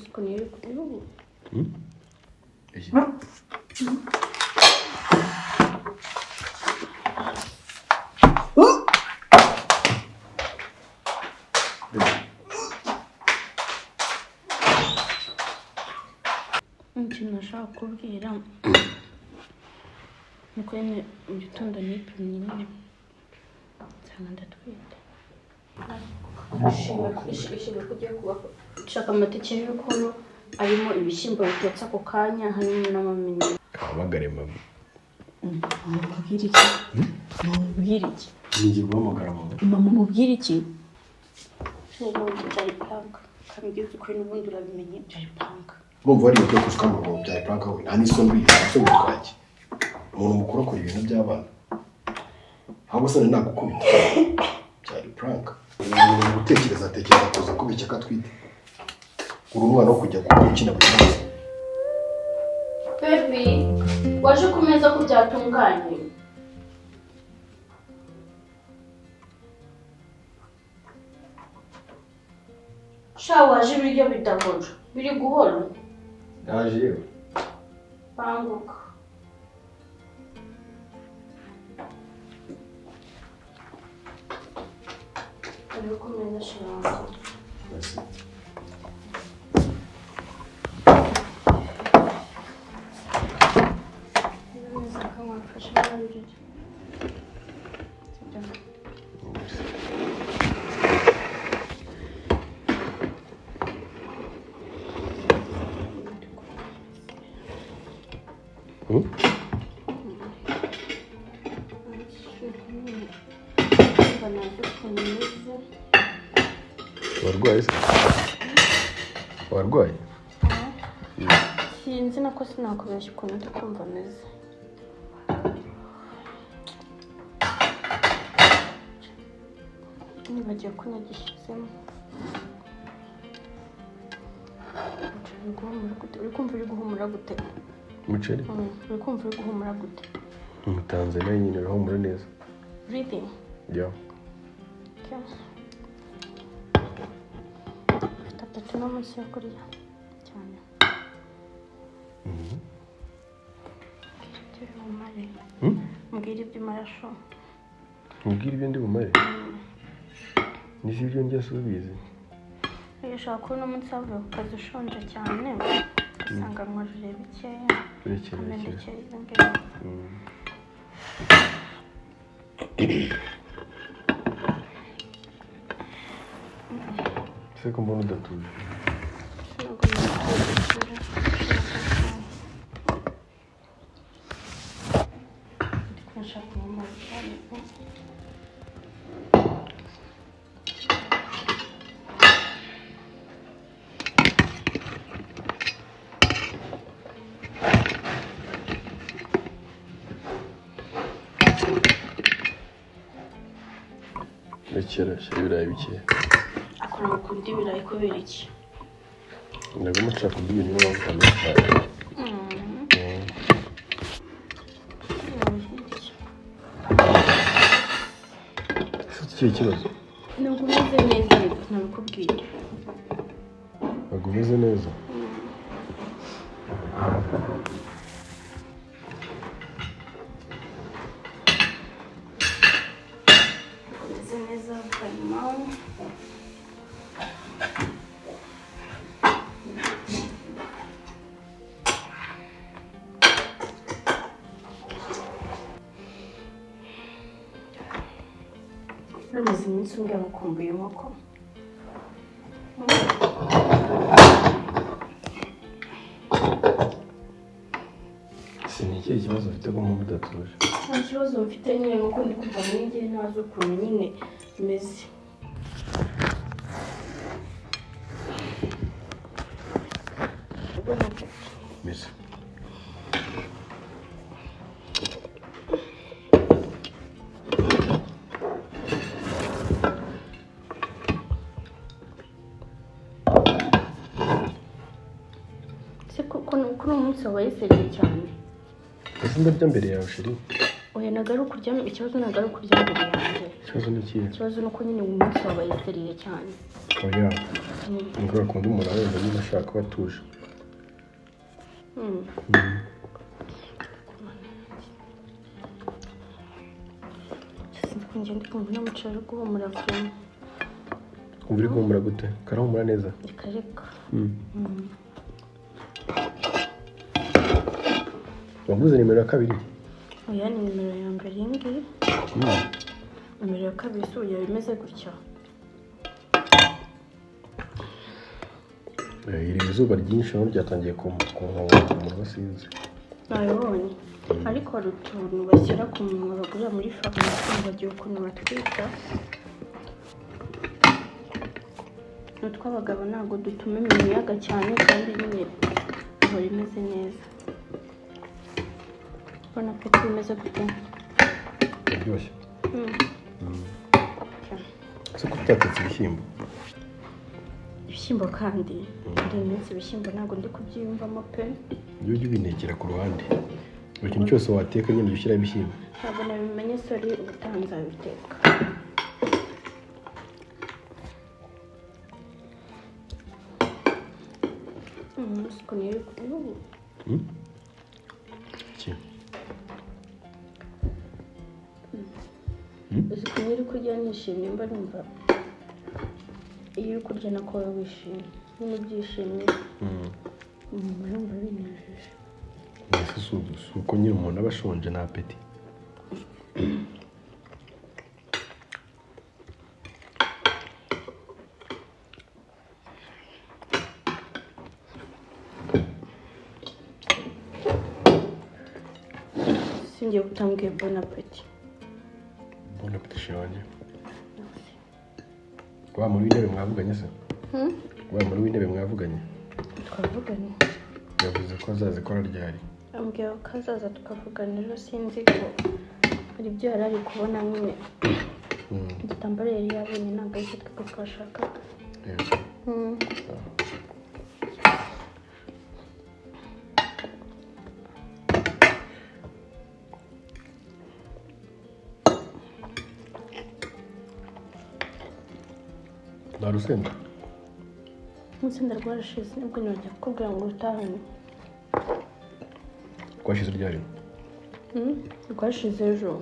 Siko niyo kubivuga. Iki? Ikintu nashaka kubwira nuko nyine mu gitondo nipimye nyine nsanga ndatwite. Ishimwe kugiye kubaho nshaka amateke y'ukuntu arimo ibishyimbo bitetse ako kanya harimo n'amamini. Abagare mama. Mubwire iki? Mubwire iki? Ngiye guhamagara mama. Mama mubwire iki? N'ubundi byari prank. Kambwiza ukuri n'ubundi urabimenye byari prank. Urumva ari ibyo kushaka ngo byari prank we. Nta n'isoni y'icyo gutwaki. Umuntu mukuru akora ibintu by'abana. Ahubwo se nagukubita. Byari prank. Gutekereza kuza kubicya katwite. Uri umwana wo kujya gukina bucyanze. Baby, waje kumeza ko byatunganye. Waje ibiryo bidahora. Biri guhora. Naje yewe. Banguka. Ari kumeza shiranga. Merci. Warwaye se? Warwaye? Sinzi nako sinakubeshya ukuntu ndi kumva ameze. Nibagiye kunyagishyizemo. Uri kumva uri guhumura gute? Umuceri? Uri kumva uri guhumura gute? Umutanzania nyine urahumura neza. Really? Yeah. Okay. Tatatu no munsi yo kurya cyane. Mbwira ibyo marasho. Mbwira ibyo ndi bumare? Nisi ibyo njya subize. Yashaka ko no munsi avuye ku kazi ushonje cyane. Usanga nkorere bikeya. Bikeya. Seko mbona udatuje. Rekera ibirayi bikeya. Akora mukunda ibirayi kubera iki? Ndagomba nshaka kurya ibintu n'amavuta. Ufite ikibazo? Ntabwo umeze neza nabikubwiye. Ntabwo umeze neza? Umeze neza ukanyuma. Namaze iminsi umbwira mukumbuye inkoko. Ni ikihe kibazo ufite ko mpamvu udatuje? Nta kibazo mfite nyine nuko ndi kuva muri njye ntazi ukuntu nyine meze. Meze. Kuri umunsi wabaye seriye cyane. Ese ndarya mbere yawe sheri? Oya nagaru kurya ikibazo nagaru kurya mbere yanjye. Ikibazo ni ikihe? Ikibazo nuko nyine umunsi wabaye seriye cyane. Oya. Ngo akunda umuntu wenda niba ashaka batuje. Ngende kumva n'umuceri guhumura vuba. Uri guhumura gute? Karahumura neza. Kareka. Wavuze nimero ya kabiri? Oya ni nimero ya mbere ngi. Nimero ya kabiri suya bimeze gutya. Iri izuba ryinshi no ryatangiye kumuntu basinze. Nayibonye. Ariko hari utuntu bashyira ku munwa bagurira muri farumasi bagiye ukuntu batwita. N'utw'abagabo ntabwo dutuma imiyaga cyane kandi nyine ihora imeze neza. Ubona ko imeze gute? Biryoshye. Ese ko utatetse ibishyimbo? Ibishyimbo kandi muri iyi minsi ibishyimbo ntabwo ndi kubyiyumvamo pe. Iyo ujya ubintekera ku ruhande. Buri kintu cyose wateka nyine ushyiraho ibishyimbo. Ntabwo nabimenye sori ubutaha nzabiteka. Siko niyo Siko niyo kurya nishimye mba numva iyo uri kurya nako wowe wishimye nyine byishimye numva binejeje. Si uko nyine umuntu aba ashonje nta apeti. Singiye kutambwiye bon appetit. Bon appetit shanje. Wa muri w'intebe mwavuganye se? Wa muri w'intebe mwavuganye? Twavuganye. Yavuze ko azaza ko ryari. Ambwiye ko azaza tukavugana rero sinzi ko hari ibyo yari ari kubona nyine. Igitambaro yari yabonye ntabwo ari cyo twashaka. Narusenda. Urusenda rwarashize nibwo nongeye kukubwira ngo rutahane. Rwashize ryari? Rwashize ejo.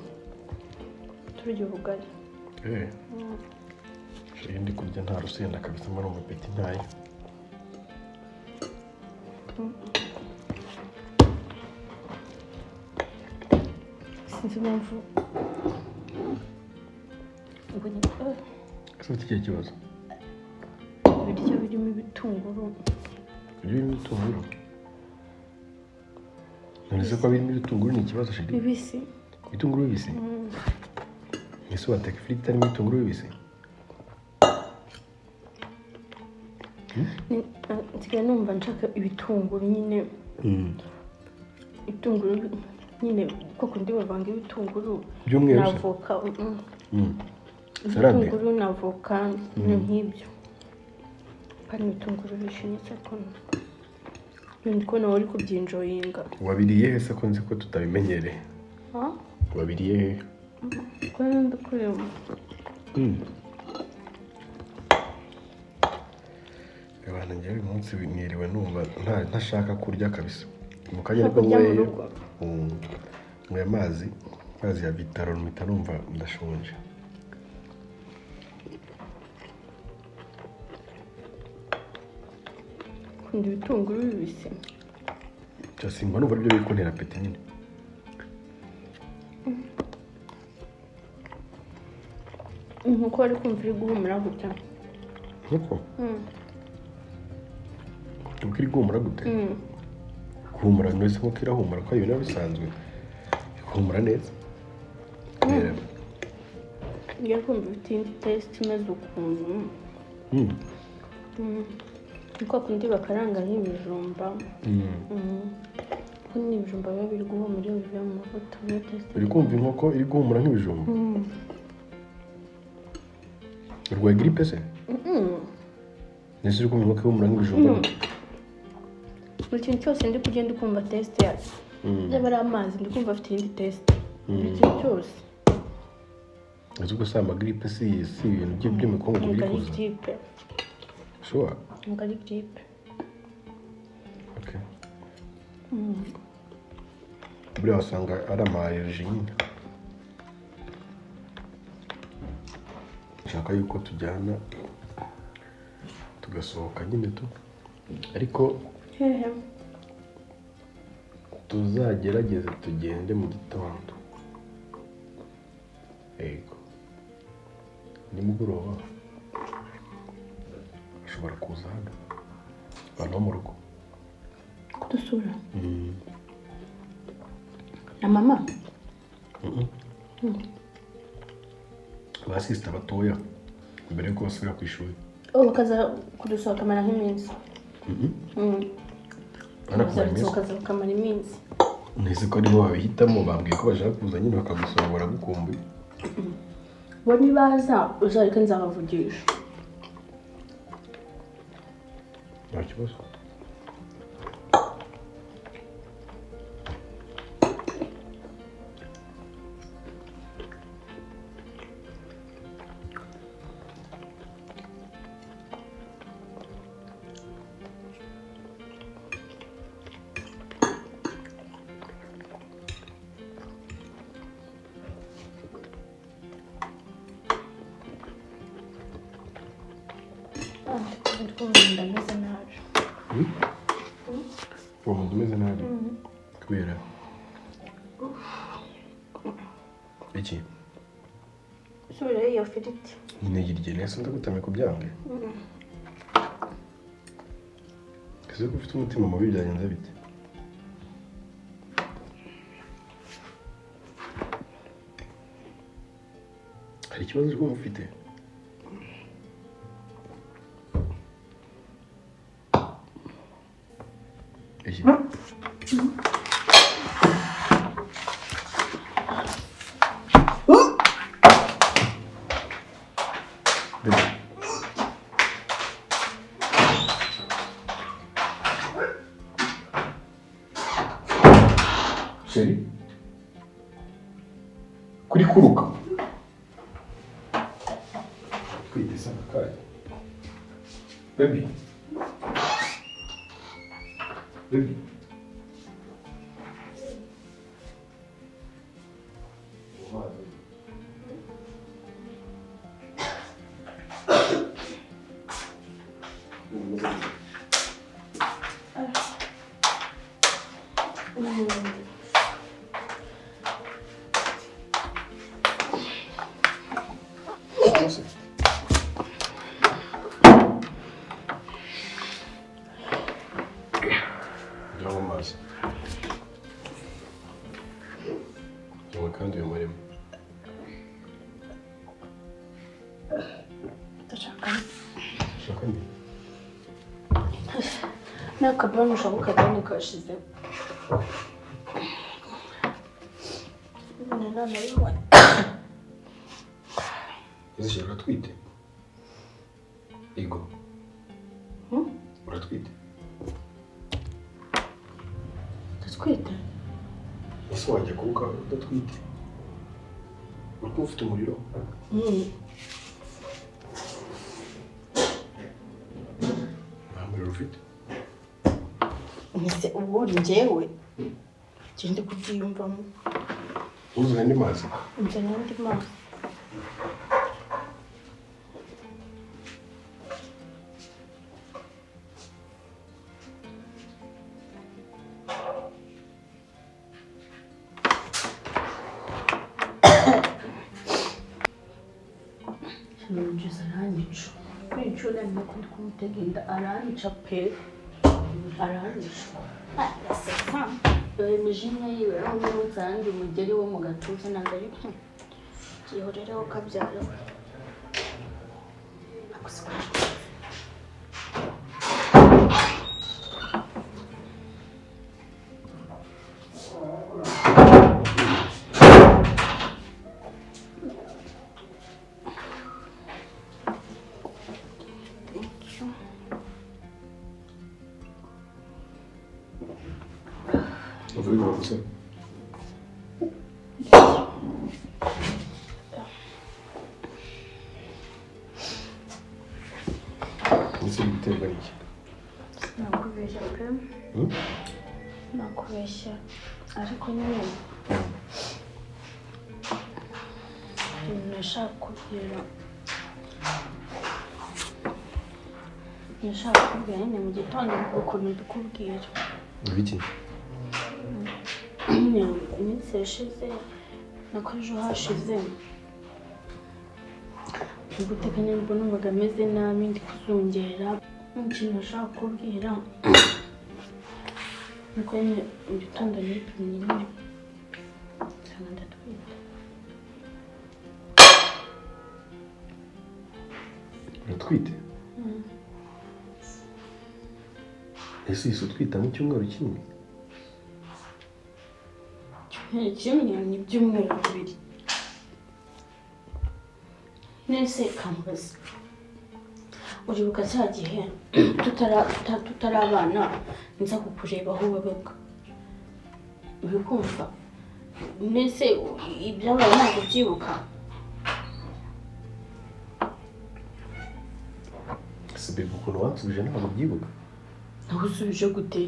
Turya ubugari. Ndi kurya nta rusenda kabisa muri ubu apeti ntayo. Sinzi impamvu. Ese iki kibazo? Ibiryo birimo ibitunguru. Birimo ibitunguru? Nonese ko birimo ibitunguru ni ikibazo shiri? Bibisi. Ibitunguru bibisi? Ese wateka ifiriti arimo ibitunguru bibisi? Nsigaye numva nshaka ibitunguru nyine. Ibitunguru nyine koko ndi bavanga ibitunguru n'avoka. Ibitunguru n'avoka nk'ibyo. Kandi ibitunguru bishinyitse ko niko nawe uri kubyinjoyinga. Wabiriye he se ko nzi ko tutabimenyereye? Wabiriye he? Ko ndakureba. Abantu njye uyu munsi niriwe numva ntashaka kurya kabisa. Mu kanya ariko nyweye amazi ya vitaro mpita numva ndashonje. Kunda ibitunguru bibisi. Simba numva aribyo biri kuntera apeti nyine. Nkuko ari kumva iri guhumura gutya. Nkuko? Nkuko iri guhumura gute? Guhumura neza nkuko irahumura ko ibintu bisanzwe. Guhumura neza. Ngiye kumva ibitindi taste imeze ukuntu. Niko kundi bakaranga nk'ibijumba. Ko n'ibijumba biba biri guhumura iyo bivuye mu mavuta. Uri kumva inkoko iri guhumura nk'ibijumba? Urwaye grippe se? Nese uri kumva inkoko ihumura nk'ibijumba? Buri kintu cyose ndi kugenda ukumva taste yayo. Yaba ari amazi ndi kumva afite indi taste. Buri kintu cyose. Ese uko sama grippe si ibintu by'imikongo biri kuza? Sure. ntabwo ari giripe. Okay. Buriya wasanga ari amayeriji nyine. Nshaka yuko tujyana tugasohoka nyine tu, ariko Hehe. tuzagerageze tugende mu gitondo. Yego. Nimugoroba ashobora kuza hano abantu bo mu rugo Kudusura. Na mama? Abasista batoya mbere yuko basubira ku ishuri. Bakaza kudusura kamara nk'iminsi. Bakaza kamara iminsi. Nese ko nibo babihitamo, bambwiye ko bashaka kuza nyine bakagusura baragukumbuye. Bo nibaza uzareka nzabavugisha. Nta kibazo. Ndameze nabi. Uwo muntu umeze nabi kubera iki? Sura iyo firiti. Nyine yirye neza ndagutame ku byange. Kese ko ufite umutima mubi byagenze bite? Hari ikibazo uri kumva ufite? Iki? Sheri? Kuri kuruka? Kwitesa akaye. Baby. Baby. Kandi uyu murimo ndashaka ni n'akabani ushaka akabani kashize none rimwe uzishaka uratwite Igo uratwite Ndatwite ese wajya kuruka udatwite uriko ufite umuriro nta muriro ufite Nise ubu njyewe ngende kubyiyumvamo uzuye andi mazi nzanye andi mazi Regis aranyica kwica uremye ko ndi kumutega inda aranyica pe aranyica araseka imijinya yiwe aho n'umunsi ahandi umugeri wo mu gatuza ntabwo ari gihorereho kabyara we você. Você biterwa n'iki? Nakubeshya pe. Nakubeshya ariko nyine nashaka kubwira nyine mu gitondo ukuntu ndikubwira ibiki iminsi yashize nako ejo hashize gutekanya mbona numvaga ameze nabi ndi kuzungera ikintu nashaka kubwira nuko nyine mu gitondo nipimye nyine nsanga ndatwite. uratwite? ese isi utwita mu cyumweru kimwe? Kimwe ni ibyumweru bibiri. Nese kambaza uribuka cya gihe tutarabana nza kukureba aho wabaga ubikumva nese ibyabaye ntabwo byibuka? sibe ukuntu wansubije ntabwo byibuka. nawe usubije gute?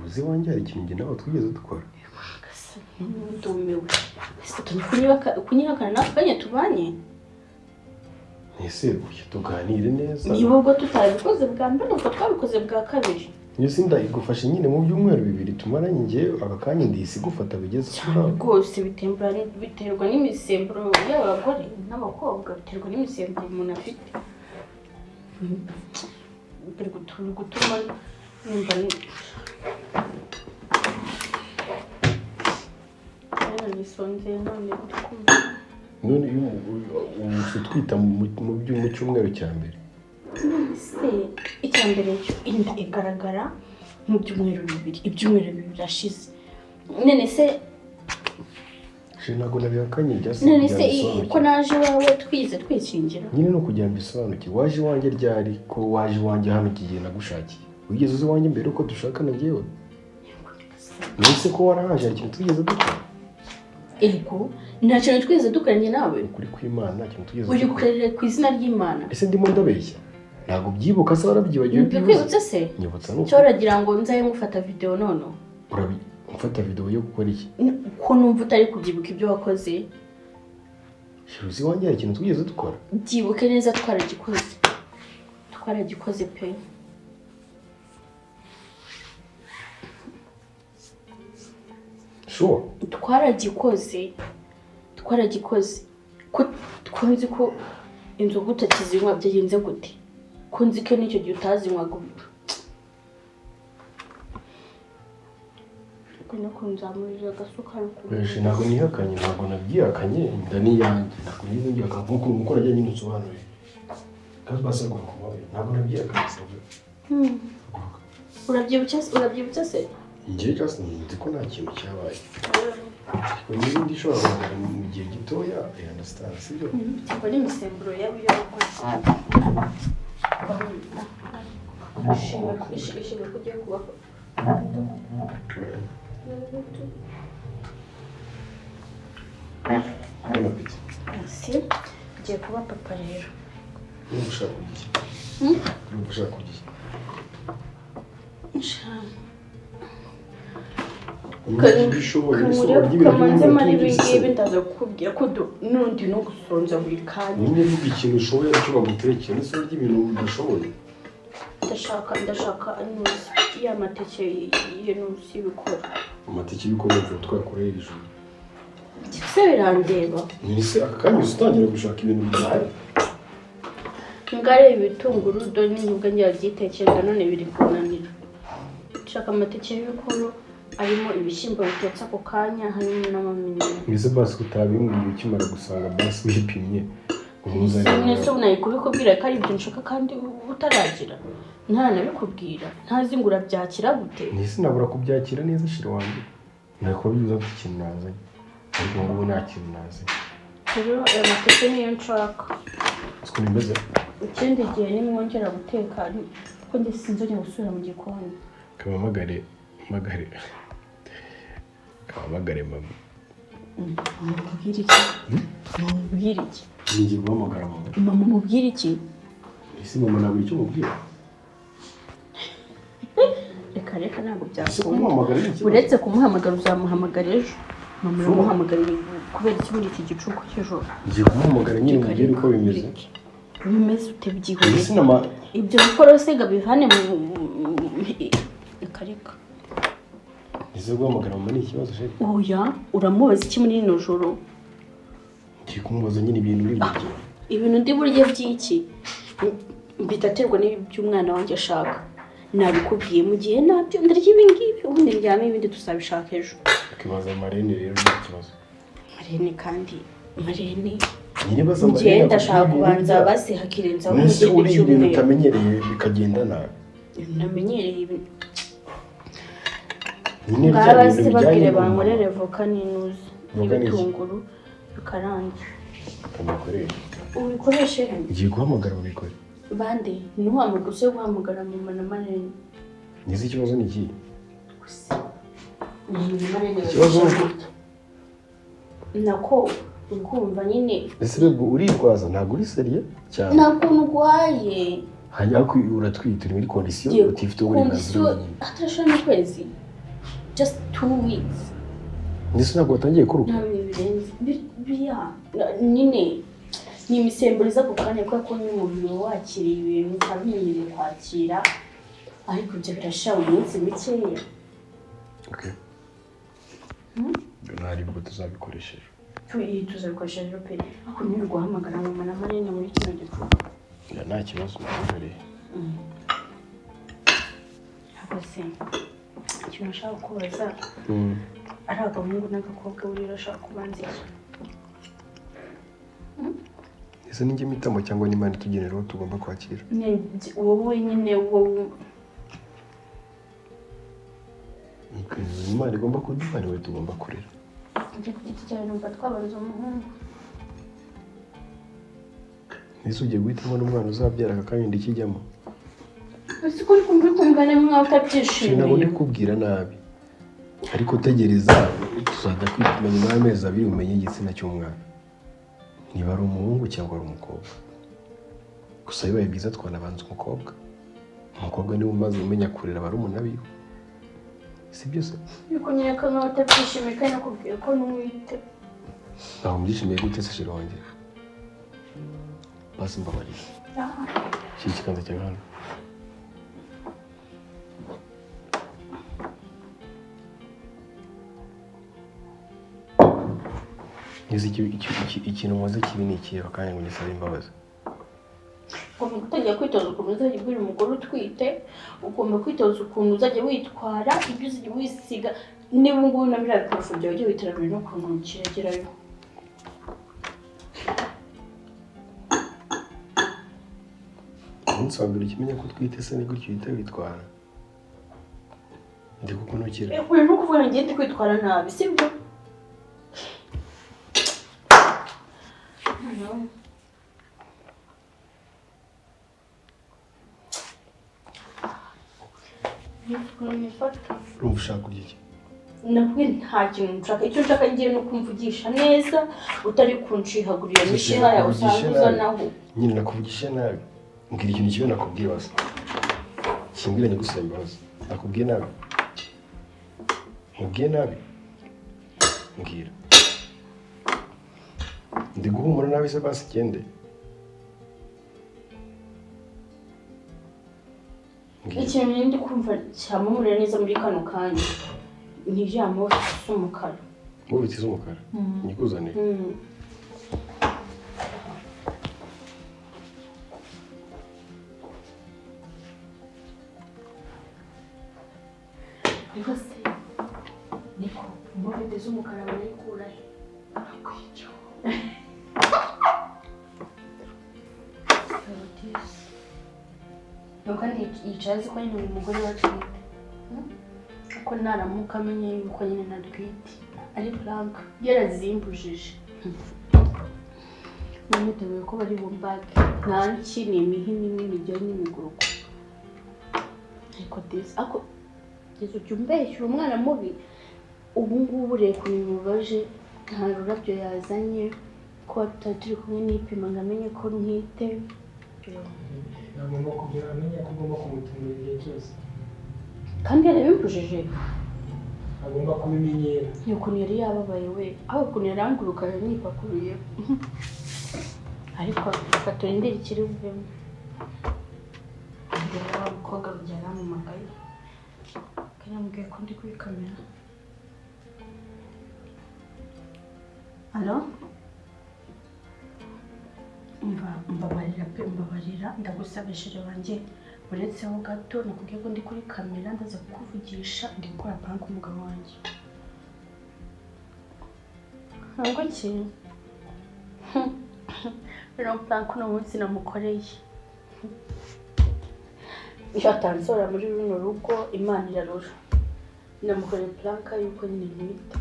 uzi wanjye hari ikintu njye nawe twigeze dukora? ndumiwe kunyihakana nawe kanya tubanye? ese tuganire neza. niba ubwo tutabikoze bwa mbere ubwo twabikoze bwa kabiri. iyo sinda igufashe nyine mu byumweru bibiri tumaranye njye aka kanya ndisi gufata bigeze rwose biterwa n'imisemburo y'abagore n'abakobwa, biterwa n'imisemburo umuntu afite. biri gutuma numva nisonzeye none ndikumva. none iyo utwita mu cyumweru cya mbere se icya mbere inda igaragara mu byumweru bibiri, ibyumweru bibiri birashize. none se ntabwo nabihakanye none se ko naje iwawe twize twikingira nyine no kugira ngo isobanukirwe. waje iwanjye ryari ko waje iwanjye hano igihe nagushakiye? wigeze uzi iwanjye mbere uko dushakana njyewe? nese ko warahaje hari ikintu twigeze dukora? ego nta kintu twigeze dukoranye nawe. ukuri kw'Imana nta kintu twigeze uri gukorera ku izina ry'Imana. ese ndimo ndabeshya? ntabwo byibuka se warabyibagiwe? Ndakwibutse se? nyibutsa nuko cyaragira ngo nzaye ngufata video none. Ufata video yo gukora iki? ko numva utari kubyibuka ibyo wakoze. Shiruzi wanjye hari ikintu twigeze dukora? byibuke neza twaragikoze pe. sure twaragikoze ko twanzi ko inzoga utakizinywa byagenze gute? ko nzi ko nicyo gihe utazinywaga ubu. Kuna kunzamurira gasukari ku. ntabwo nihakanye, ntabwo nabyihakanye, inda ni yanjye. ntabwo nize ngiye akavuga ko gukora ajyanye n'insobanuro. kandi basa ko kubaye ntabwo nabyihakanye se. urabyibutse se? Njye just nzi ko nta kintu cyabaye. Ko n'ibindi ishobora kugaragara mu gihe gitoya, I understand, sibyo? Cyangwa n'imisemburo y'abakozi. Ishimwe kugiye kubaho. Si, ugiye kuba papa rero. Niba ushaka kugira. Niba ushaka kugira. kamanze mari bingibi ndaza kukubwira ko nundi no gusonza buri kanya. Nyine vuga ikintu ushoboye cyo bagutekera n'ise ry'ibintu udashoboye. ndashaka anuzi ya mateke y'enusi bikora. Amateke y'ibikora mvuye twakoreye ijuru. Se birandeba. Nise akanya ustangira gushaka ibintu byawe. Ngare ibitunguru do n'imboga ngiye byitekereza none biri kunanira. Shaka amateke y'ibikoro arimo ibishyimbo bitetse ako kanya harimo n'amaminini. Mbese basi utabimbwiye ukimara gusanga basi wipimye. Nese unayikubikubwira ko ari ibyo nshaka kandi utaragira. Ntanabikubwira. Ntazi ngo urabyakira gute. Nise nabura kubyakira neza shira wanjye. Nako biza ikintu nazanye. Ariko ngo nta kintu nazanye. Rero aya mateke niyo nshaka. Siko nimeze. Ikindi gihe nimwongera guteka ko ndi sinzongera gusubira mu gikoni. Kamamagare mama. Mubwire iki? Ngiye guhamagara mama. Mama mubwire iki? isi mama ntabwo icyo mubwira reka ntabwo byakunda uretse kumuhamagara uzamuhamagara ejo mama uramuhamagara kubera iki muri iki gicuku cy'ijoro ngiye kumuhamagara nyine mubwire uko bimeze ute byihuse ibyo bikorosega bivane mu reka ese guhamagara mama ni ikibazo je oya uramubaza iki muri ino joro ngiye kumubaza nyine ibintu ibintu ndi burye by'iki bitaterwa n'iby'umwana wanjye ashaka nabikubwiye mu gihe nabyo ndarya ibi ngibi ubundi ndyame ibindi tuzabishaka ejo ukibaza marene rero ni ikibazo marene kandi marene nyine baza marene ngenda ndashaka kubanza basihakirenza mu gihe cy'umweru utamenyereye bikagenda nabi namenyereye ibintu nyine byabazi bagire bankorere voka n'inuzi n'ibitunguru bikaranze ubikoreshe ngiye guhamagara ubikore bande ntuhamagara use guhamagara mama na marene nizi ikibazo ni iki ikibazo nako ukumva nyine ese rero uritwaza ntabwo uri seriye cyane ntabwo ndwaye hanyuma uratwite uri muri condition utifite uburenganzira atashana ukwezi just 2 weeks ndetse ntabwo watangiye kuruka biya nyine ni imisemburiza ku kanya ko n'umubiri wakiriye ibintu utabimenyereye kwakira ariko ibyo birashaka umunsi mikeya okay nari bwo tuzabikoresheje tuzabikoresheje pe ako ni guhamagara mama na marene muri kino gicuku ya nta kibazo nari hagase ikintu nshaka kubaza ari agahungu n'agakobwa buri rashaka kubanza ese ninjye mitamo cyangwa n'Imana itugeneraho tugomba kwakira wowe nyine wowe Imana igomba kuduha niwe tugomba kurera njye ku giti cyawe numva twabaruza umuhungu ese ugiye guhitamo n'umwana uzabyara aka kanya ndikijyamo ese ko uri kumvana mwawe utabyishimiye ntabwo ndi kubwira nabi ariko tegereza tuzajya kwituma nyuma y'amezi 2 umenye igitsina cy'umwana niba ari umuhungu cyangwa ari umukobwa gusa bibaye byiza twanabanza umukobwa niwe umaze umenya kurera barumuna biwe si byose yuko nyereka nkaho utabyishimiye kandi nakubwiye ko n'umwite ntabwo mbyishimiye gute se shira wanjye basi mbabarira shyira ikiganza cyawe hano ikintu muze kibi ni ikihe bakanya ngo ngisabe imbabazi ugomba gutangira kwitoza ukuntu uzajya ubwira umugore utwite ugomba kwitoza ukuntu uzajya witwara ibyo uzajya wisiga niba ngubu na biriya bikoresho byawe ujya witerambere n'ukuntu kiragerayo umunsi wa mbere ukimenya ko utwite se ni gutyo uhita witwara ndi kuko ntukira uri no kuvuga ngo ngende kwitwara nabi sibyo urumva ushaka kurya iki nabwo nta kintu nshaka icyo nshaka ngiye no kumvugisha neza utari kunshihagurira n'ishiha yawe usanguza naho nyine nakuvugisha nabi mbwira ikintu kibe nakubwiye basi kimbwiranye gusaba imbabazi nakubwiye nabi nkubwiye nabi mbwira ndi guhumura nabi se basi gende ikintu ndi kumva cyamumurira neza muri kano kanya ni ijambo z'umukara mubiti z'umukara nyikuzane niko se niko mubiti z'umukara barayikurahe arakwica kandi yicaye azi ko nyine uyu mugore watwite kuko naramuka amenye yuko nyine natwite ari blanka yarazimbujije namuteguye ko bari bumbage nta niki ni imihini n'imigeri n'imiguruko ariko disi ako geze ujya umbeshyura umwana mubi ubu ngubu reka bimubaje nta rurabyo yazanye ko tutari turi kumwe n'ipima ngo amenye ko ntwite agomba kugira amenya ko ugomba kumutumira igihe cyose kandi yarabimbujije agomba kubimenyera ukuntu yari yababaye we aho ukuntu yaranguruka nipakuruye ariko afatora indiri ikiri buvemo rero wa mukobwa rujyana mu magaye kanyamubwiye ko ndi kuri kamera. Alo? Mbabarira pe mbabarira ndagusabishije wanjye uretseho gato nakubwiye ko ndi kuri kamera ndaza kukuvugisha ndi gukora prank umugabo wanjye. Ntabwo ki? Rero prank uno munsi namukoreye. Yatanzora muri runo rugo Imana irarura. Namukoreye prank yuko nyine ntwite.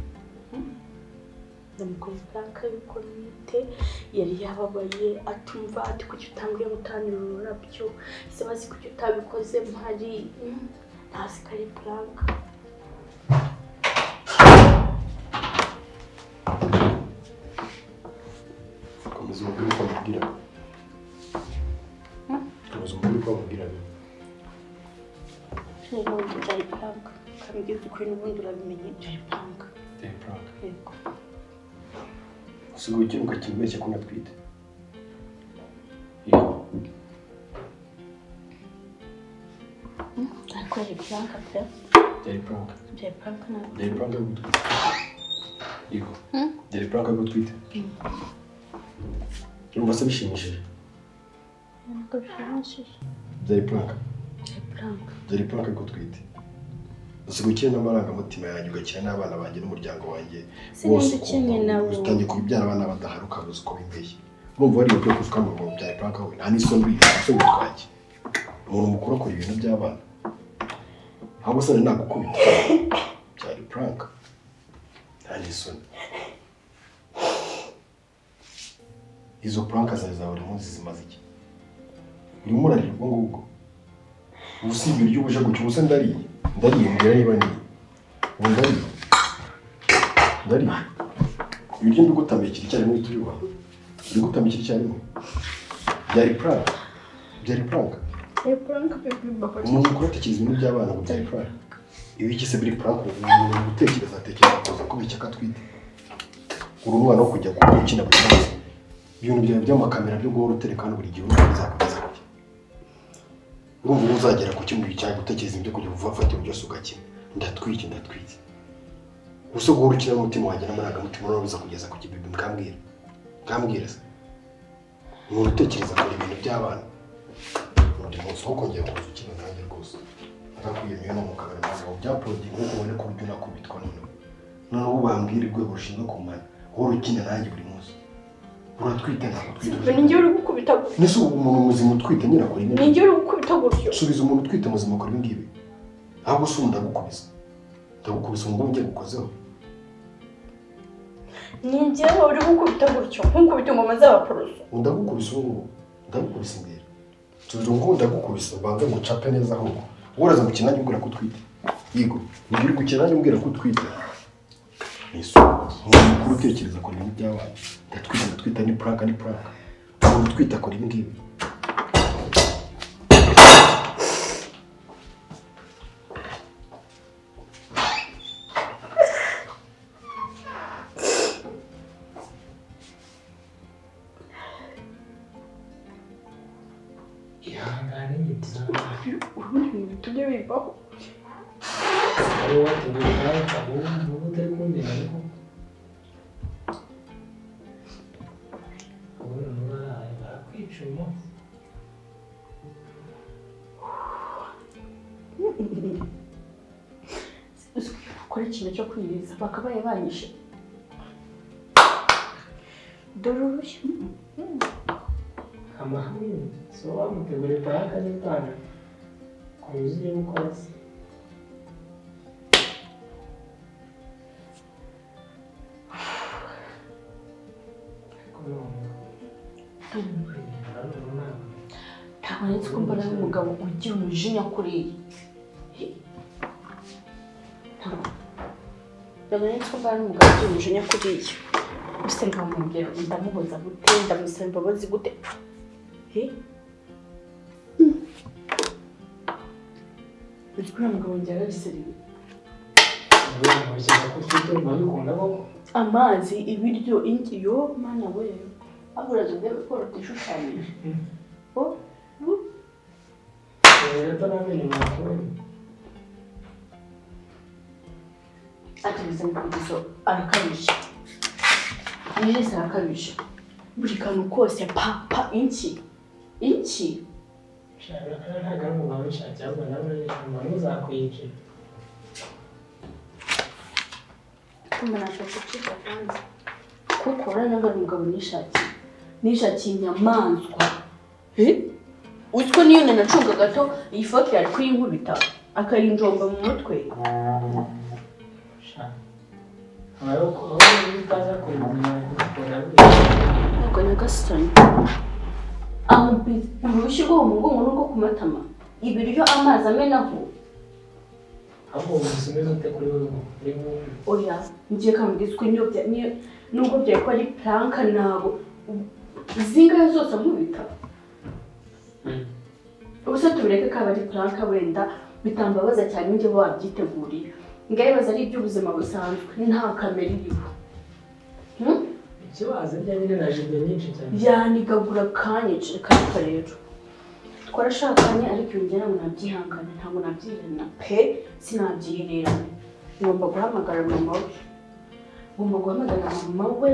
Namukoreye prank yuko ntwite yari yababaye atumva ati kuki utangiye gutangira ururabyo ese bazi kuki utabikoze mpari ntazi ko ari prank. Komeza umubwire uko amubwira. Komeza umubwire uko amubwira. Rero byari prank kambwiye uko n'ubundi urabimenye byari prank. Byari prank. Yego. Usigaye ukiruka kimubeshya ko natwite. Yego. Ariko ari prank pe. Byari prank. Byari prank na. Byari prank yo gutwita. Yego. Byari prank yo gutwita. Urumva se bishimishije? Ntabwo bishimishije. Byari prank. Byari prank. Byari prank yo gutwita. Usigaye ukina n'amarangamutima yanjye ugakina n'abana banjye n'umuryango wanjye wose utangiye kubyara abana badahari ukabuza uko bimbeshye. Urumva wari ukwiye kuvuga ngo byari prank we nta n'isoni witwaye. Umuntu mukuru akora ibintu by'abana. Ahubwo se nagukubita. Byari prank. Nta n'isoni. Izo prank za buri munsi zimaze iki? Urimo urarira ubwo ngubwo. Usibye iry'ubuje guca ubusa ndariye mbwira niba ni. Ndariye. Ibiryo mbigutamikira icyarimwe turiwa. Mbigutamikira icyarimwe. Byari prank. Byari prank. Byari prank baby baba. Umuntu kuratekereza ibintu by'abana ngo byari prank. Ibi iki se biri prank utekereza kuza kubicya katwite. Uri umwana wo kujya gukina buri munsi. Ibintu byawe by'amakamera byo guhora uterekana buri gihe uzakugeza kuki. Urumva uzagera ku kimwe cyangwa gutekereza ibyo kujya uvafatira byose ugakina. Ndatwike. Gusa guhora ukina n'umutima wanjye n'amarangamutima no biza kugeza ku kibibi mbwira se. Umuntu utekereza ko ibintu by'abana. Undi munsi wo kongera kuza ukina nanjye rwose. Ntakwiyemeye no mu kabari nawe byaproding nkuko ubone ko uryo nakubitwa noneho ubambwira urwego rushinzwe kumana. Wowe ukina nanjye buri munsi. Uratwite ntabwo twite. Ni njye uri gukubita gutyo. Nese umuntu muzima utwite nyirakora ibi. Ni njye uri gukubita gutyo. Subiza umuntu utwite muzima akora ibi ngibi. Ahubwo se ndagukubisa. Ndagukubisa ngo njye gukozeho. Ni njye uri gukubita gutyo. Nkukubita ingoma z'abaporoso. Ndagukubisa ubu. Ndagukubisa imbere. Subiza ngo ndagukubisa banze ngo cape neza ahubwo. Uraza gukina nanjye umbwira ko utwite. Yego. Ni uri gukina nanjye umbwira ko utwite. Yesu. Umuntu utekereza ko ibintu by'abana. Ndatwita ni prank. Umuntu utwite akora ibi ngibi. ihangane nyitsa Ubundi ibintu tujye bibaho. ari wategura ahubwo utari kumenya ariko ubona n'uraye barakwica umunsi Ukora ikintu cyo kwiriza bakabaye banyishe. Dore urushyi. amahame so wamutegura prank n'itana kuzuye gukora se Ntabwo nzi ko mbona n'umugabo ugira umujinya kuriya. Ntabwo nzi ko mbona n'umugabo ugira umujinya kuriya. Gusa nkamubwira ndamuhoza gute ndamusaba imbabazi gute. Uzikura mugabo njye aragiseriye. Amazi, ibiryo, yo mana we. Aburaza ubwe ko rutishushanyije. Atubize mkugizo arakabije. Regis arakabije. Buri kantu kose pa inki. Shaka ntaga mu bawe cyangwa nawe uzakwiye. Kumbe nashaka kucika kwanza. Kuko uranaga umugabo nishakiye inyamaswa. Utwo niyo nanacunga gato iyi foto yari kuyinkubita akayinjomba mu mutwe. Ntabwo nyagasani. Urushyi rwo mu mugongo n'urwo ku matama. Ibiryo amazi amenaho. Abo musomeza ute kuri wowe? Oya, ngiye kambwizwe nubwo byari ko ari planka nabo. Zingayo zose nkubita. Ubuse tubireke kaba ari planka wenda bitambabaza cyane njye wabyiteguriye. Ngayibaza ari iby'ubuzima busanzwe nta kamera iriho. Ikibazo byanyine na jibe nyinshi cyane. Yanigagura kanyice kandi rero. Twarashakanye ariko njye ntabwo nabyihangana ntabwo nabyirana pe sinabyirera. Ngomba guhamagara mama we.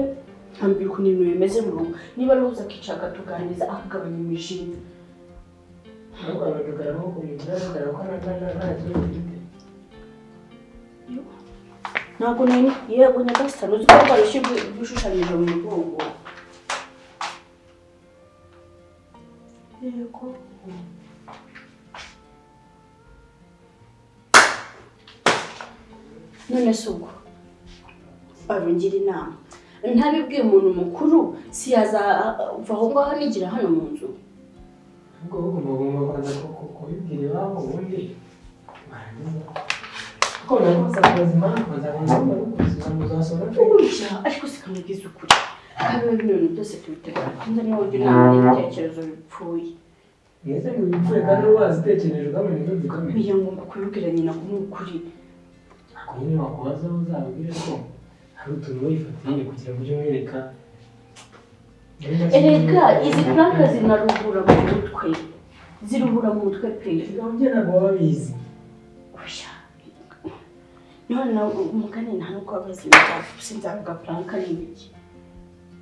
Ambira ukuntu ibintu bimeze mu rugo. Niba ari uza akicara tuganiriza akagabanya imishinga. Ntabwo abagaragara nko kubigaragara ko nta kibazo gifite. Ntabwo yego nyagasani uzi ko barushye gushushanyije mu mugongo. Yego. None se ubwo barungira inama. Ntabibwiye umuntu mukuru si yazava aho ngaho anigira hano mu nzu. Ubwo bagomba kubanza kubibwira iwabo ubundi ko nakoze ubuzima uzasoma ariko sikamubwiza ukuri. Kandi ibintu byose tubitegura kandi niba ujya inama n'ibitekerezo bipfuye. Mwese mubipfuye kandi wazitekereje ugamenya ibintu bikomeye. Iyo ngomba kubibwira nyina nk'ukuri. Ako nyine wakubaza uzabwire ko hari utuntu wifatiye kugira ngo ujye umwereka. Erega izi planka zinaruhura mu mutwe. Ziruhura mu mutwe pe. Ibyo ntabwo wabizi. None umugani nta nuko abazinda sinzavuga planka n'ibiki.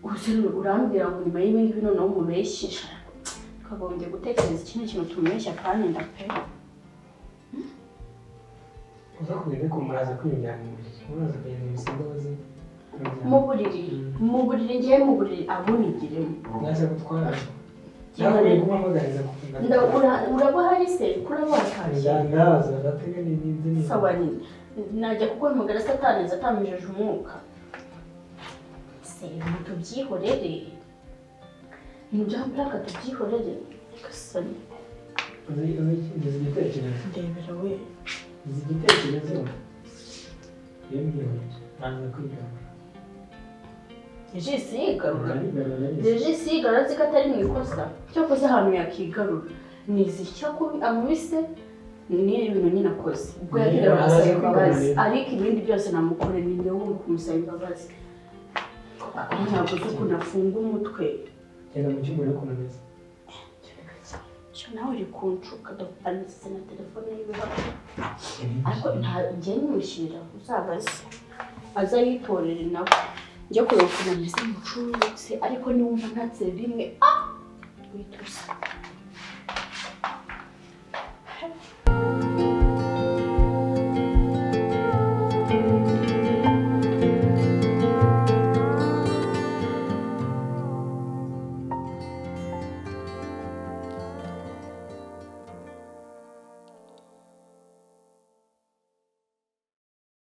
Ubusero urambwira ngo nyuma y'ibi ngibi noneho umubeshyisha. Kagombye gutekereza ikindi kintu tumubeshya kandi ndape. Uza kubera ko muraza kwiyunjyana muraza kugenda ibisimbazi. Mu buriri ngiye mu buriri abunigiremo. Naza gutwara. Cyangwa kumamagariza kugenda. Uraba hari se kuraba watashye. Ndaza gatege n'ibindi. Sawa nyine. Najya kuguhamagara satani zatamijeje umwuka. Se ibintu byihorere. Ibintu bya planka tubyihorere. Gasani. Uzi igitekerezo. Ndebera we. Uzi igitekerezo. Yemwe naza kwiga. Regis yigarura ziko atari mu ikosa. Cyakoze ahantu yakigarura. Nizi cyako amubise ni ibintu nyine akoze. Ubwo yagira asaba imbabazi ariko ibindi byose namukorera ni ndewe wumva kumusaba imbabazi. Ntabwo uko nafunga umutwe. Genda mu cyumba yo kunameza. Cyo nawe uri kunshuka ndetse na telefone yiwe. Ariko nta njye nimushyira uzabaze. Aza yitorere nawe. Njya kureba ukuntu ameze mucurutse ariko niwumva ntatse rimwe witusa.